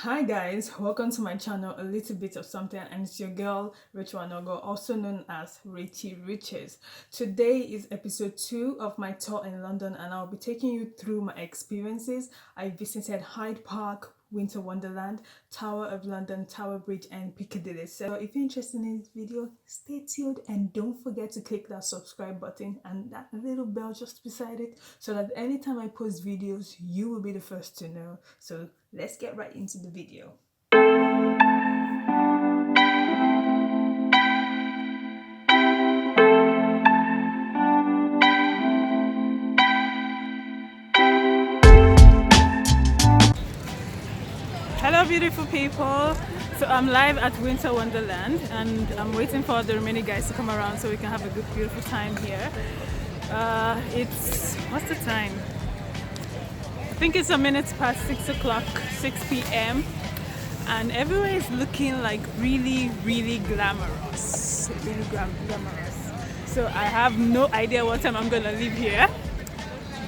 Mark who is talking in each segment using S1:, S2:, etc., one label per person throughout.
S1: Hi guys, welcome to my channel, A Little Bit of Something, and it's your girl Rachael Wanogho, also known as Rayche Riches. Today is episode 2 of my tour in London, and I'll be taking you through my experiences. I visited Hyde Park, Winter Wonderland, Tower of London, Tower Bridge, and Piccadilly. So if you're interested in this video, stay tuned and don't forget to click that subscribe button and that little bell just beside it so that anytime I post videos, you will be the first to know. So let's get right into the video. Hello beautiful people, so I'm live at Winter Wonderland and I'm waiting for the remaining guys to come around so we can have a good beautiful time here. What's the time? I think it's a minute past 6 o'clock, 6 p.m. and everywhere is looking like really glamorous, glamorous. So I have no idea what time I'm gonna leave here,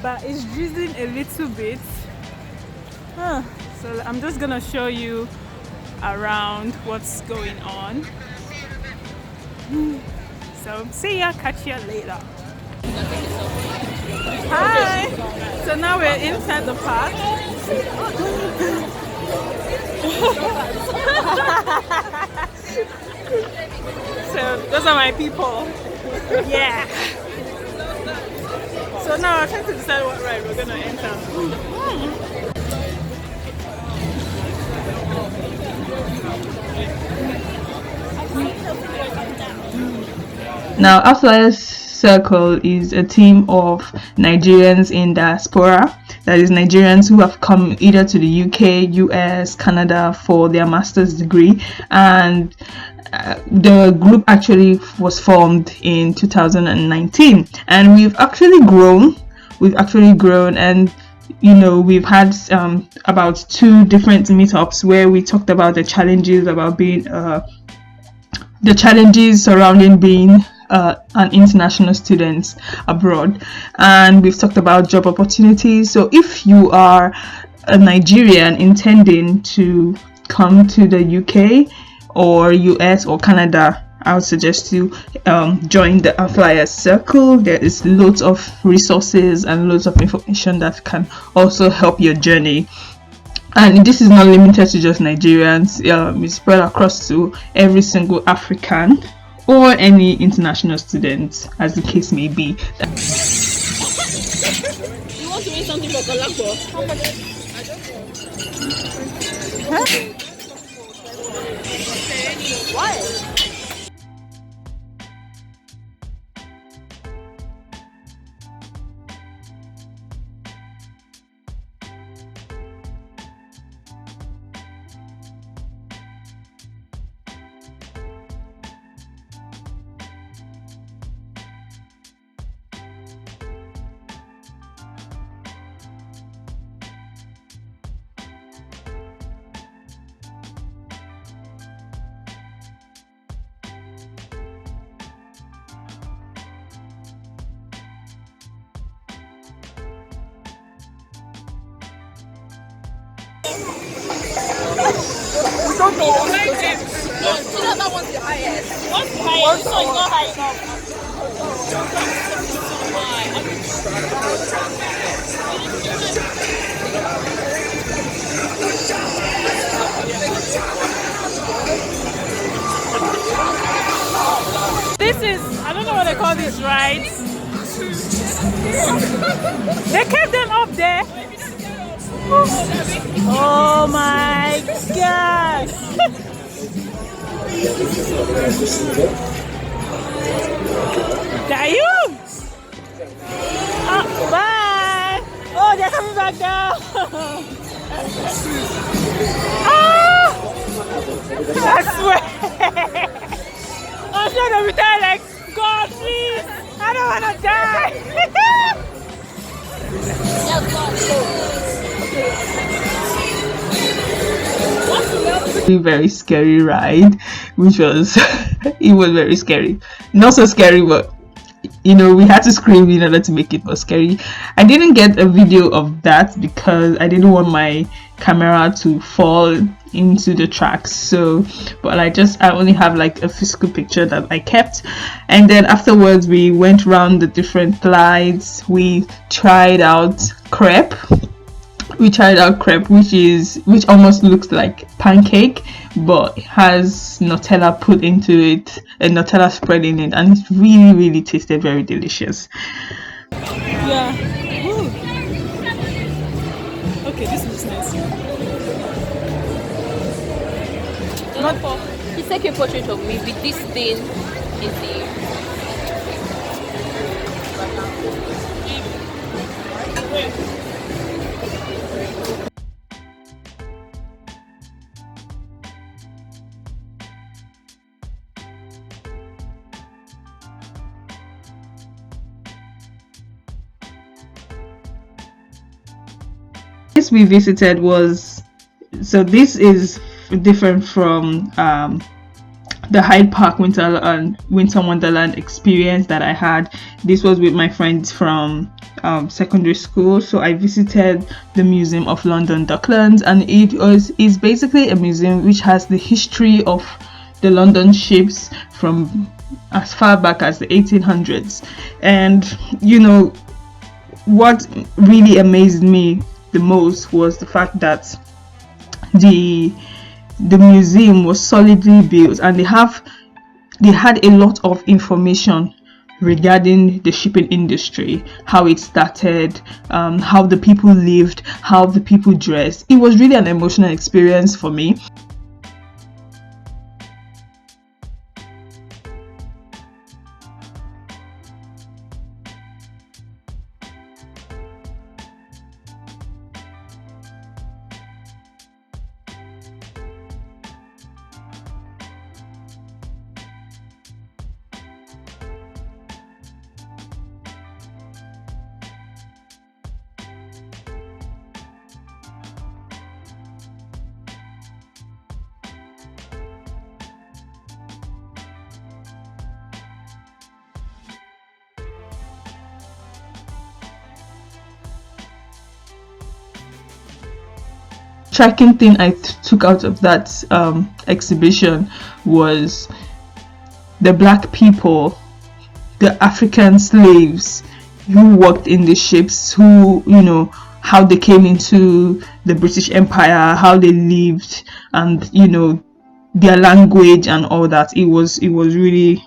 S1: but it's drizzling a little bit. So I'm just gonna show you around what's going on. So see ya, catch ya later. Hi! So now we're inside the park. So those are my people. Yeah. So now I'm trying to decide what ride we're gonna enter. Now, Outliers Circle is a team of Nigerians in diaspora, that is Nigerians who have come either to the UK, US, Canada for their master's degree, and the group actually was formed in 2019, and we've actually grown, and you know, we've had about 2 different meetups where we talked about the challenges surrounding being an international student abroad, and we've talked about job opportunities. So if you are a Nigerian intending to come to the UK or US or Canada, I would suggest you join the Outliers Circle. There is loads of resources and loads of information that can also help your journey. And this is not limited to just Nigerians. It's spread across to every single African or any international student, as the case may be.
S2: You want to eat something for Kalako?
S1: Huh?
S2: Why? We don't know. So that one's the highest. What's the highest? So it's not high enough.
S1: This is, I don't know what they call this, right? They kept them up there. Oh my gosh! Dayum! Bye! Oh, they're coming back down! I swear! I'm sure they'll be there like, God, please! I don't want to die! Very scary ride, which was it was very scary, not so scary, but you know, we had to scream in order to make it more scary. I didn't get a video of that because I didn't want my camera to fall into the tracks. So but I only have like a physical picture that I kept. And then afterwards we went around the different slides. We tried out crepe, which almost looks like pancake but has Nutella put into it, and Nutella spread in it, and it's really tasted very delicious.
S2: Yeah. Ooh. Okay, this looks nice.
S3: Please take a portrait of me with this thing in the.
S1: This we visited was, so this is different from the Hyde Park Winter Wonderland experience that I had. This was with my friends from secondary school. So I visited the Museum of London Docklands, and it's basically a museum which has the history of the London ships from as far back as the 1800s. And what really amazed me the most was the fact that the museum was solidly built, and they had a lot of information regarding the shipping industry, how it started, how the people lived, how the people dressed. It was really an emotional experience for me. Striking thing I took out of that exhibition was the black people, the African slaves who worked in the ships, who how they came into the British Empire, how they lived, and their language and all that. It was really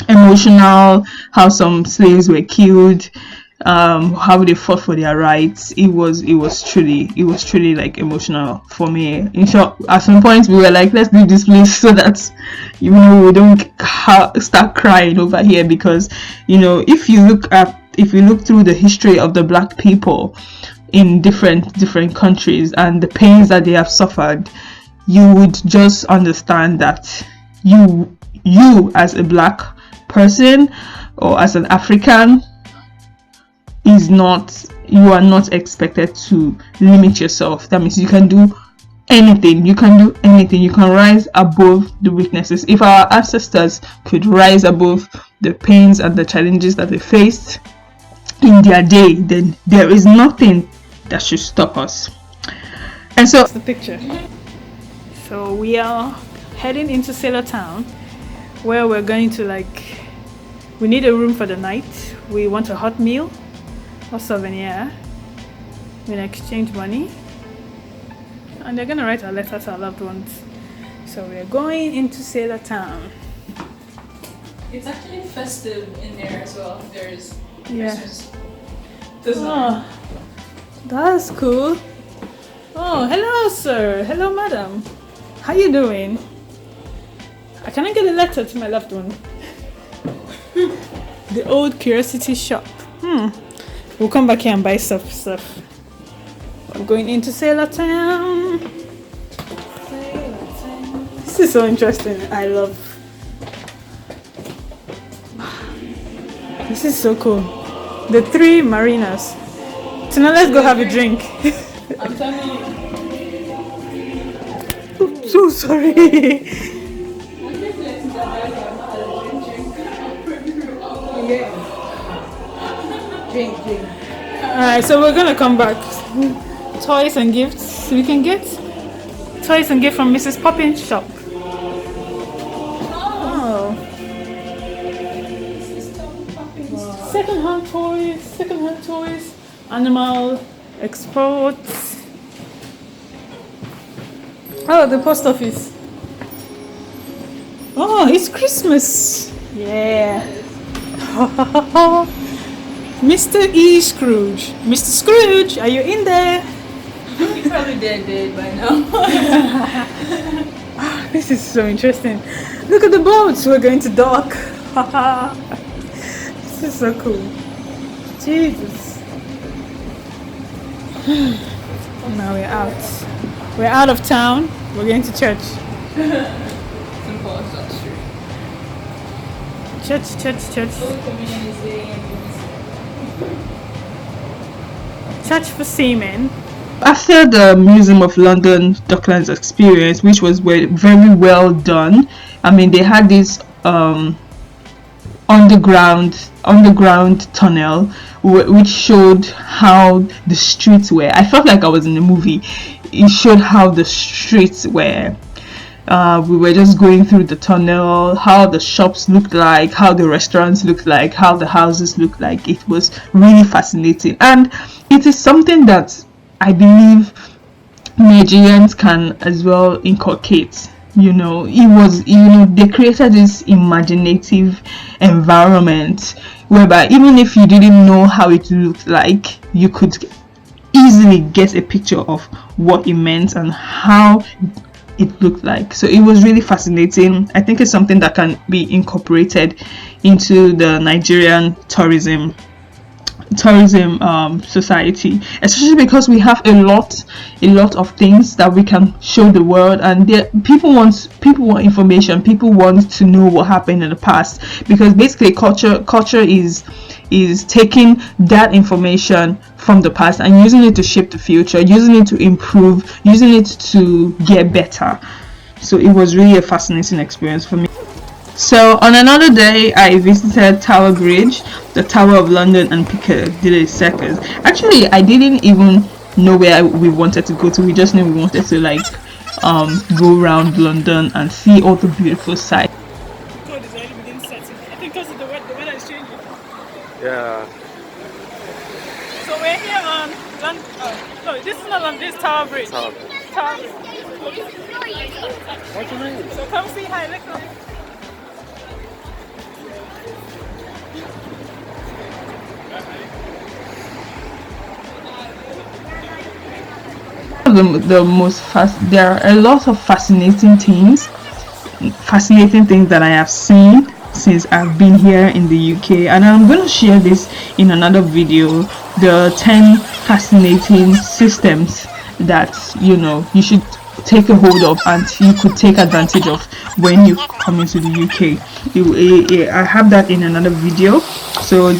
S1: emotional, how some slaves were killed, how they fought for their rights. It was truly like emotional for me. In short, at some point we were like, let's leave this place so that we don't start crying over here, because if you look through the history of the black people in different countries and the pains that they have suffered, you would just understand that you as a black person or as an African you are not expected to limit yourself. That means you can do anything. You can rise above the weaknesses. If our ancestors could rise above the pains and the challenges that they faced in their day, then there is nothing that should stop us. And so
S2: that's the picture. So we are heading into Sailor Town, where we're going to we need a room for the night. We want a hot meal or souvenir. We'll exchange money, and they're gonna write a letter to our loved ones. So we're going into Sailor Town.
S4: It's actually festive in there as well. There's
S2: Yes.
S4: design.
S2: Oh, that's cool. Oh, hello, sir. Hello, madam. How you doing? Can I get a letter to my loved one? The old curiosity shop. We'll come back here and buy stuff. I'm going into Sailor Town. This is so interesting. I love. This is so cool. The 3 marinas. So now let's go have a drink.
S4: I'm telling you.
S2: I'm so sorry.
S4: Drink.
S2: Alright, so we're gonna come back toys and gifts. We can get toys and gifts from Mrs. Poppins' shop. Oh. Second-hand toys, animal exports. Oh, the post office. Oh, it's Christmas. Yeah. Mr. E. Scrooge. Mr. Scrooge, are you in there?
S4: You're probably dead by now.
S2: This is so interesting. Look at the boats. We're going to dock. This is so cool. Jesus. Now we're out. We're out of town. We're going to church.
S4: Simple as that's true.
S2: Church. Church for seamen.
S1: After the Museum of London Docklands experience, which was very well done, I mean, they had this underground tunnel which showed how the streets were. I felt like I was in a movie. It showed how the streets were. We were just going through the tunnel, how the shops looked like, how the restaurants looked like, how the houses looked like. It was really fascinating, and it is something that I believe Nigerians can as well inculcate. They created this imaginative environment whereby even if you didn't know how it looked like, you could easily get a picture of what it meant and how it looked like. So it was really fascinating. I think it's something that can be incorporated into the Nigerian tourism society, especially because we have a lot of things that we can show the world, and people want information. People want to know what happened in the past, because basically culture is taking that information from the past and using it to shape the future, using it to improve, using it to get better. So it was really a fascinating experience for me. So on another day, I visited Tower Bridge, the Tower of London, and Piccadilly Circus. Actually, I didn't even know where we wanted to go to. We just knew we wanted to go around London and see all the beautiful sights.
S2: God is already beginning to set. I think because of the weather is changing.
S5: Yeah.
S2: So we're here on London. No, this is not London. This is Tower Bridge. Tower Bridge.
S5: What's your name?
S2: So come see hi. Let's go.
S1: There are a lot of fascinating things that I have seen since I've been here in the UK, and I'm going to share this in another video, the 10 fascinating systems that you should take a hold of and you could take advantage of when you come into the UK. I have that in another video, so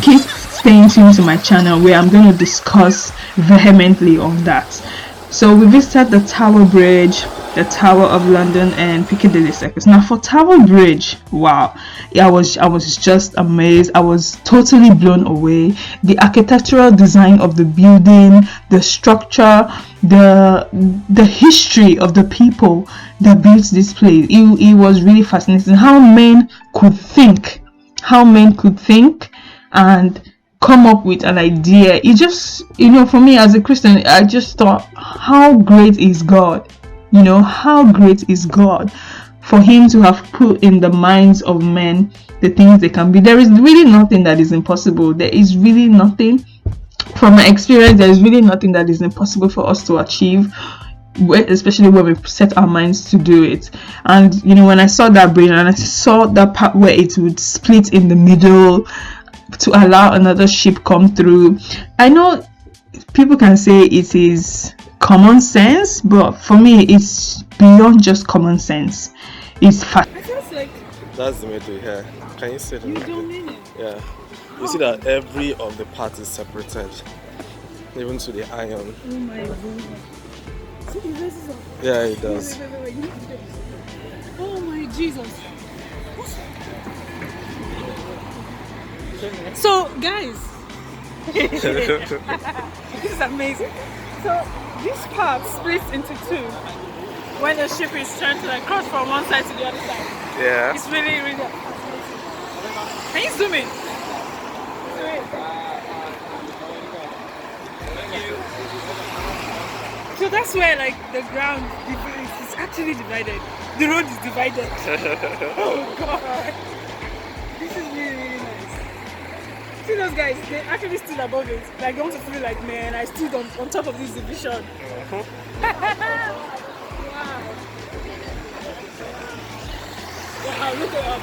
S1: keep staying tuned to my channel where I'm going to discuss vehemently on that. So we visited the Tower Bridge, the Tower of London, and Piccadilly Circus. Now for Tower Bridge, wow, I was just amazed. I was totally blown away. The architectural design of the building, the structure, the history of the people that built this place. It was really fascinating how men could think and come up with an idea. It just, for me as a Christian, I just thought, how great is God? How great is God for him to have put in the minds of men the things they can be. There is really nothing that is impossible. There is really nothing, from my experience, there is really nothing that is impossible for us to achieve, especially when we set our minds to do it. And when I saw that bridge and I saw that part where it would split in the middle to allow another ship come through, I know people can say it is common sense, but for me it's beyond just common sense. It's
S2: It feels like
S5: That's the middle here. Can you see the
S2: you
S5: middle?
S2: don't mean it.
S5: Yeah. You see that every of the parts is separated, even to the iron.
S2: Oh my god. See, it raises up.
S5: Yeah, it does.
S2: Wait, you need to do this. Oh my Jesus. So guys, This is amazing. So this part splits into two when the ship is trying to like cross from one side to the other side.
S5: Yeah.
S2: It's really, really fascinating. Can you zoom in? Zoom in. So that's where like the ground is actually divided. The road is divided. Oh god. This is really, really nice. See those guys, they actually stood above it. Like, they want to feel like, man, I stood on top of this division. Wow. Wow, look it up.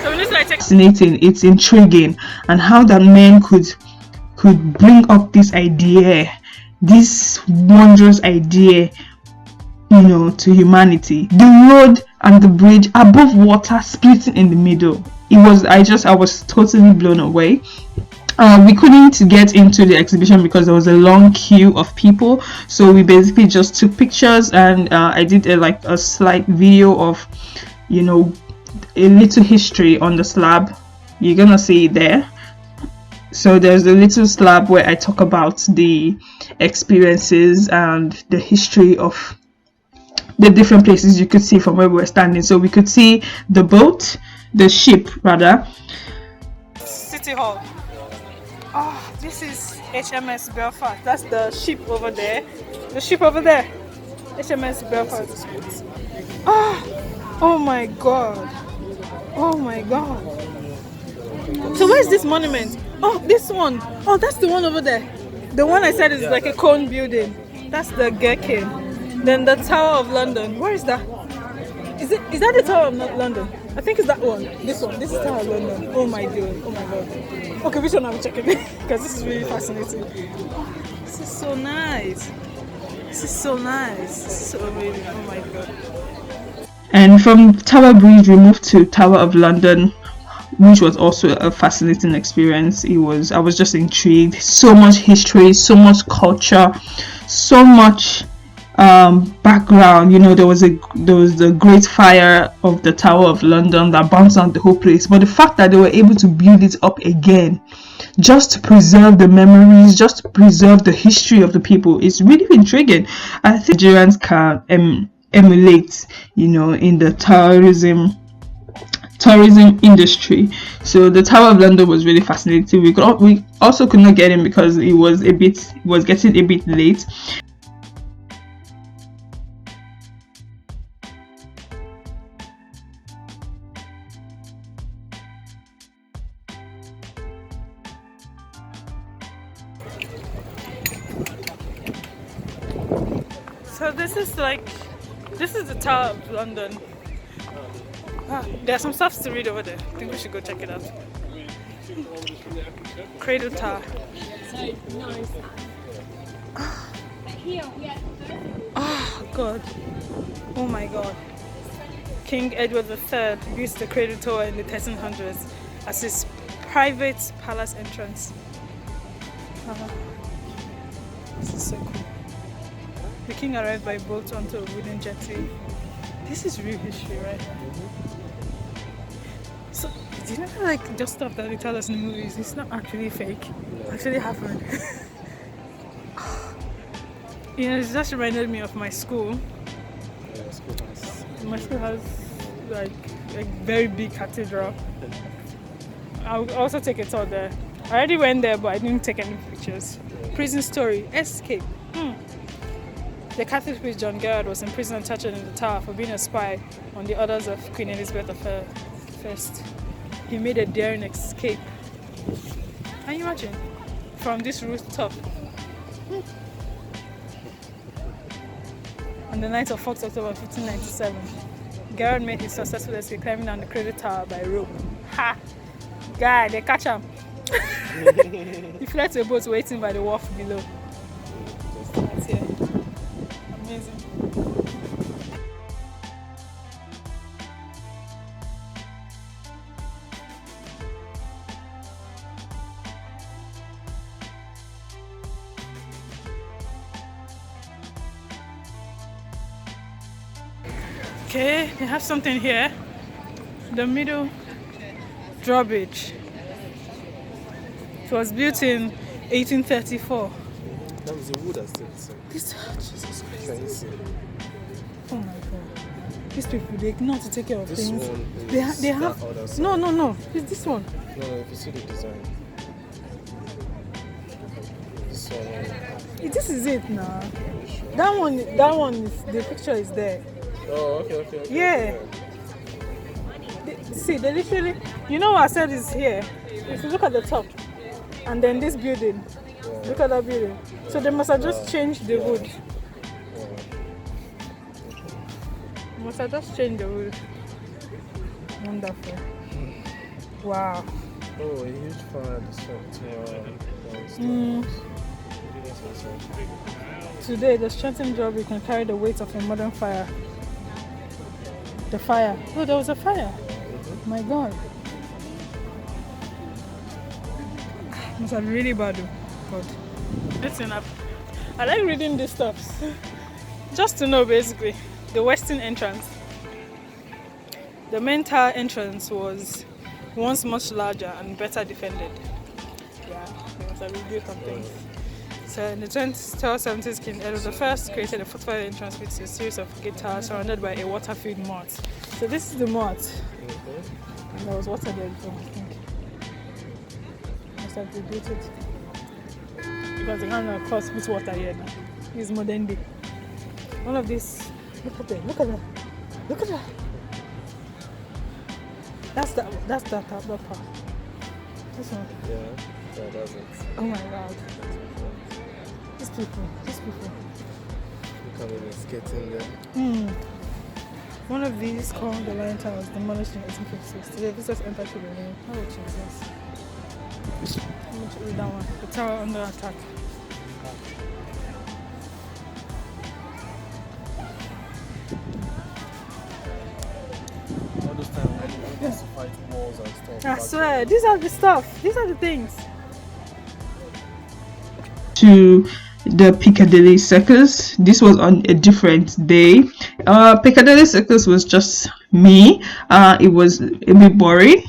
S2: So we just like
S1: Fascinating, it's intriguing, and how that man could bring up this idea, this wondrous idea, you know, to humanity. The road and the bridge above water splitting in the middle. I was totally blown away. We couldn't get into the exhibition because there was a long queue of people, so we basically just took pictures, and I did a slight video of, you know, a little history on the slab. You're gonna see it there. So there's a little slab where I talk about the experiences and the history of the different places you could see from where we were standing. So we could see the ship rather.
S2: City Hall. Oh, this is HMS Belfast. That's the ship over there. The ship over there. HMS Belfast. Oh my god. Oh my god. So where's this monument? Oh, this one. Oh, that's the one over there. The one I said is like a cone building. That's the Gherkin. Then the Tower of London. Where is that? Is that the Tower of London? I think it's that one. This one. This is Tower of London. Oh my god. Oh my god. Okay, which one are we checking? Because this is really fascinating. Oh, this is so nice. This is so nice. This is so amazing. Oh my god.
S1: And from Tower Bridge we moved to Tower of London, which was also a fascinating experience. I was just intrigued. So much history, so much culture, so much background. You know, there was the great fire of the Tower of London that bounced down the whole place, but the fact that they were able to build it up again just to preserve the memories, just to preserve the history of the people, is really intriguing. I think Nigerians can emulate, you know, in the tourism industry. So the Tower of London was really fascinating. We also could not get in because it was getting a bit late.
S2: So this is the Tower of London. There's some stuff to read over there. I think we should go check it out. Cradle Tower. Oh god. Oh my god. King Edward III built the Cradle Tower in the 1300s as his private palace entrance. This is so cool. The king arrived by boat onto a wooden jetty. This is real history, right? So, do you know, like, just stuff that they tell us in the movies, it's not actually fake. It actually happened. You know, it just reminded me of my school. My school has, like, a very big cathedral. I'll also take a tour there. I already went there, but I didn't take any pictures. Prison story, escape. The Catholic priest John Gerard was imprisoned and tortured in the Tower for being a spy on the orders of Queen Elizabeth I. He made a daring escape. Can you imagine? From this rooftop. On the night of 4th October 1597, Gerard made his successful escape climbing down the Cradle Tower by rope. Ha! Guy, they catch him. He fled to a boat waiting by the wharf below. That's here. Amazing. Okay, they have something here. The middle drawbridge. It was built in 1834.
S5: That was the wood that's still the same.
S2: This, Jesus Christ.
S5: Can you see?
S2: Oh my God. These people, they know how to take care of
S5: This
S2: things.
S5: one
S2: They
S5: is
S2: have.
S5: that other side.
S2: No. It's this one.
S5: No, if you see the design. This one.
S2: This is it now. That one is, the picture is there.
S5: Oh, okay.
S2: Yeah. See, they literally, you know what I said is here. If you look at the top, and then this building, look at that building. So they must have just changed the wood. Must have just changed the wood. Wonderful. Wow.
S5: Oh, a huge fire
S2: Today, the strengthened job, you can carry the weight of a modern fire. The fire. Oh, there was a fire. My God. Must have really bad. God. Listen up. I like reading these stuff. Just to know, basically, the western entrance. The main tower entrance was once much larger and better defended. Yeah, they must have rebuilt some things. So in the 1270s, King Edward I created a fortified entrance with a series of gate towers surrounded by a water-filled moat. So this is the moat. And there was water there before, I think. Must have rebuilt it. Because they can't, of course, put water here now. It's modern day. One of these, look at that. That's that part. This one.
S5: Yeah, that's it.
S2: Oh my God. These people.
S5: Look at it, it's getting there.
S2: One of these called the Lion Tower was demolished in 1856. Today, visitors enter through the name. Oh, Jesus. Let me read that one. The tower under attack.
S5: All this time when we used to fight walls and stuff.
S2: I swear, these are the stuff. These are the things.
S1: To the Piccadilly Circus. This was on a different day. Piccadilly Circus was just me. It was a bit boring.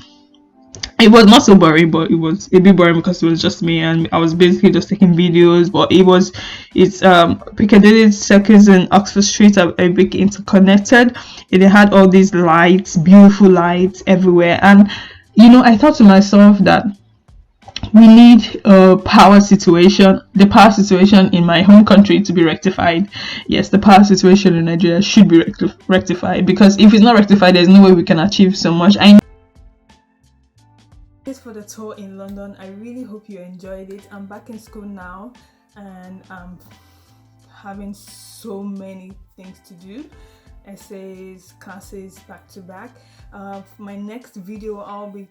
S1: It was not so boring, but it was a bit boring because it was just me and I was basically just taking videos. But it's Piccadilly Circus and Oxford Street are a bit interconnected. It had all these lights, beautiful lights everywhere, and I thought to myself that we need the power situation in my home country to be rectified. Yes, the power situation in Nigeria should be rectified, because if it's not rectified, there's no way we can achieve so much.
S2: Thanks for the tour in London. I really hope you enjoyed it. I'm back in school now and I'm having so many things to do. Essays, classes back to back. For my next video, I'll be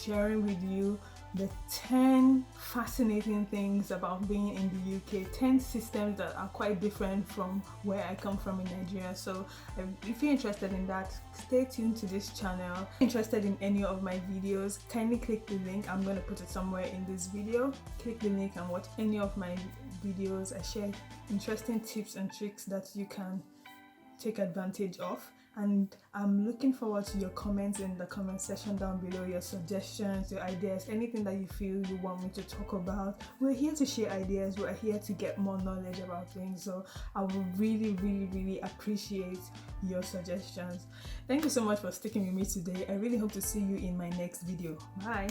S2: sharing with you the 10 fascinating things about being in the UK, 10 systems that are quite different from where I come from in Nigeria. So if you're interested in that, stay tuned to this channel. If you're interested in any of my videos, kindly click the link. I'm going to put it somewhere in this video. Click the link and watch any of my videos. I share interesting tips and tricks that you can take advantage of, and I'm looking forward to your comments in the comment section down below, your suggestions, your ideas, anything that you feel you want me to talk about. We're here to share ideas, we're here to get more knowledge about things, so I would really appreciate your suggestions. Thank you so much for sticking with me today. I really hope to see you in my next video. Bye.